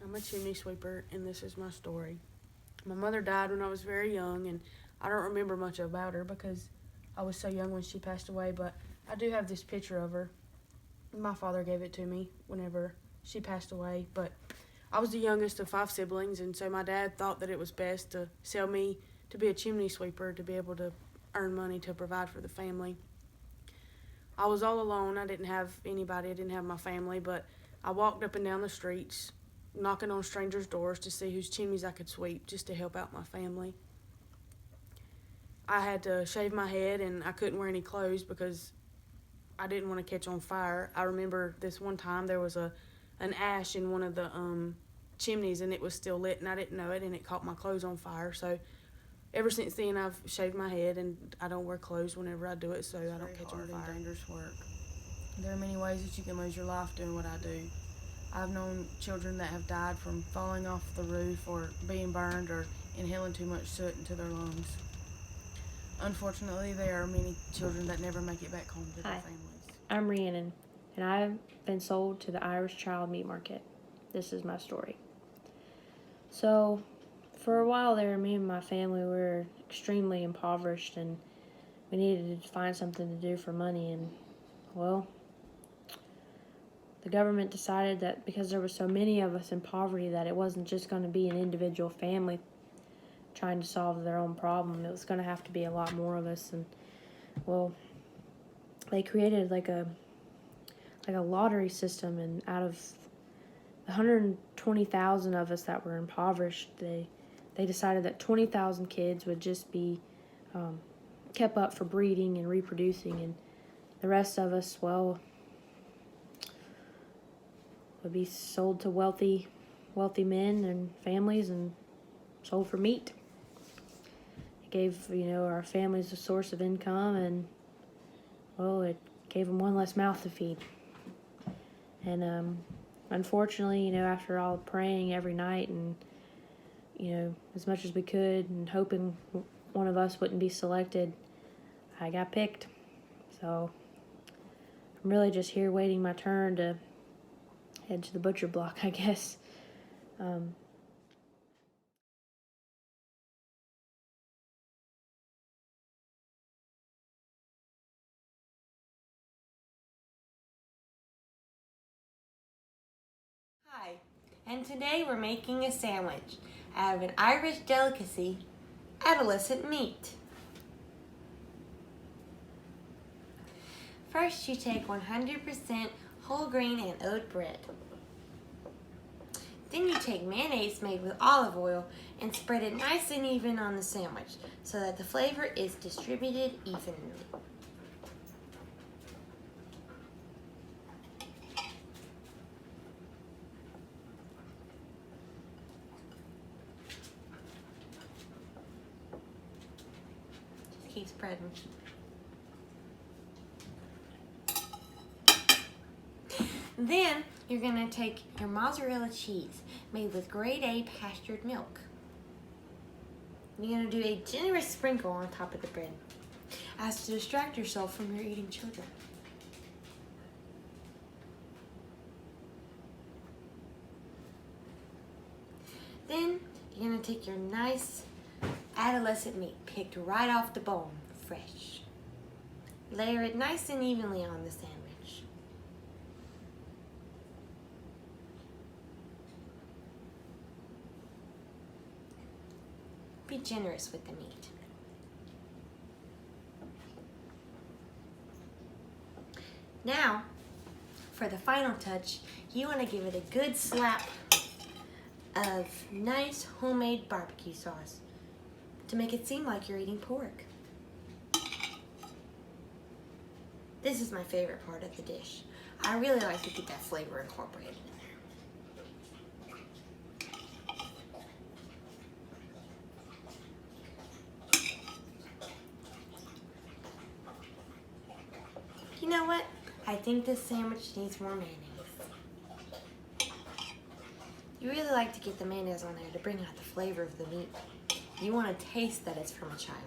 I'm a chimney sweeper, and this is my story. My mother died when I was very young, and I don't remember much about her because I was so young when she passed away, but I do have this picture of her. My father gave it to me whenever she passed away, but I was the youngest of 5 siblings, and so my dad thought that it was best to sell me to be a chimney sweeper to be able to earn money to provide for the family. I was all alone. I didn't have anybody. I didn't have my family, but I walked up and down the streets, knocking on strangers' doors to see whose chimneys I could sweep just to help out my family. I had to shave my head, and I couldn't wear any clothes because I didn't want to catch on fire. I remember this one time there was an ash in one of the chimneys, and it was still lit, and I didn't know it, and it caught my clothes on fire. So ever since then, I've shaved my head, and I don't wear clothes whenever I do it, so I don't catch on fire. Dangerous work. There are many ways that you can lose your life doing what I do. I've known children that have died from falling off the roof or being burned or inhaling too much soot into their lungs. Unfortunately, there are many children that never make it back home to their families. I'm Rhiannon, and I've been sold to the Irish child meat market. This is my story. So, for a while there, me and my family were extremely impoverished, and we needed to find something to do for money, and, well, the government decided that because there were so many of us in poverty that it wasn't just going to be an individual family trying to solve their own problem. It was going to have to be a lot more of us, and, well, they created like a lottery system, and out of 120,000 of us that were impoverished, they decided that 20,000 kids would just be kept up for breeding and reproducing, and the rest of us, well, would be sold to wealthy men and families and sold for meat. It gave, our families a source of income, and, well, it gave them one less mouth to feed. And unfortunately, after all praying every night and, as much as we could and hoping one of us wouldn't be selected, I got picked. So I'm really just here waiting my turn to head to the butcher block, I guess. Hi, and today we're making a sandwich out of an Irish delicacy, adolescent meat. First, you take 100% whole grain and oat bread. Then you take mayonnaise made with olive oil and spread it nice and even on the sandwich so that the flavor is distributed evenly. Just keep spreading. Then you're going to take your mozzarella cheese made with grade A pastured milk. You're going to do a generous sprinkle on top of the bread as to distract yourself from your eating children. Then you're going to take your nice adolescent meat picked right off the bone, fresh. Layer it nice and evenly on the sandwich. Be generous with the meat. Now, for the final touch, you want to give it a good slap of nice homemade barbecue sauce to make it seem like you're eating pork. This is my favorite part of the dish. I really like to get that flavor incorporated in there. You know what? I think this sandwich needs more mayonnaise. You really like to get the mayonnaise on there to bring out the flavor of the meat. You want to taste that it's from a child.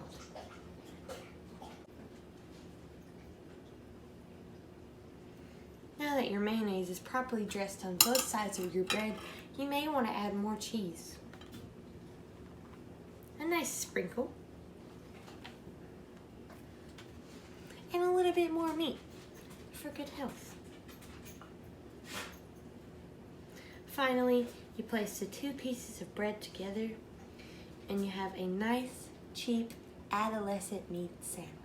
Now that your mayonnaise is properly dressed on both sides of your bread, you may want to add more cheese. A nice sprinkle. And a little bit more meat for good health. Finally, you place the 2 pieces of bread together and you have a nice, cheap, adolescent meat sandwich.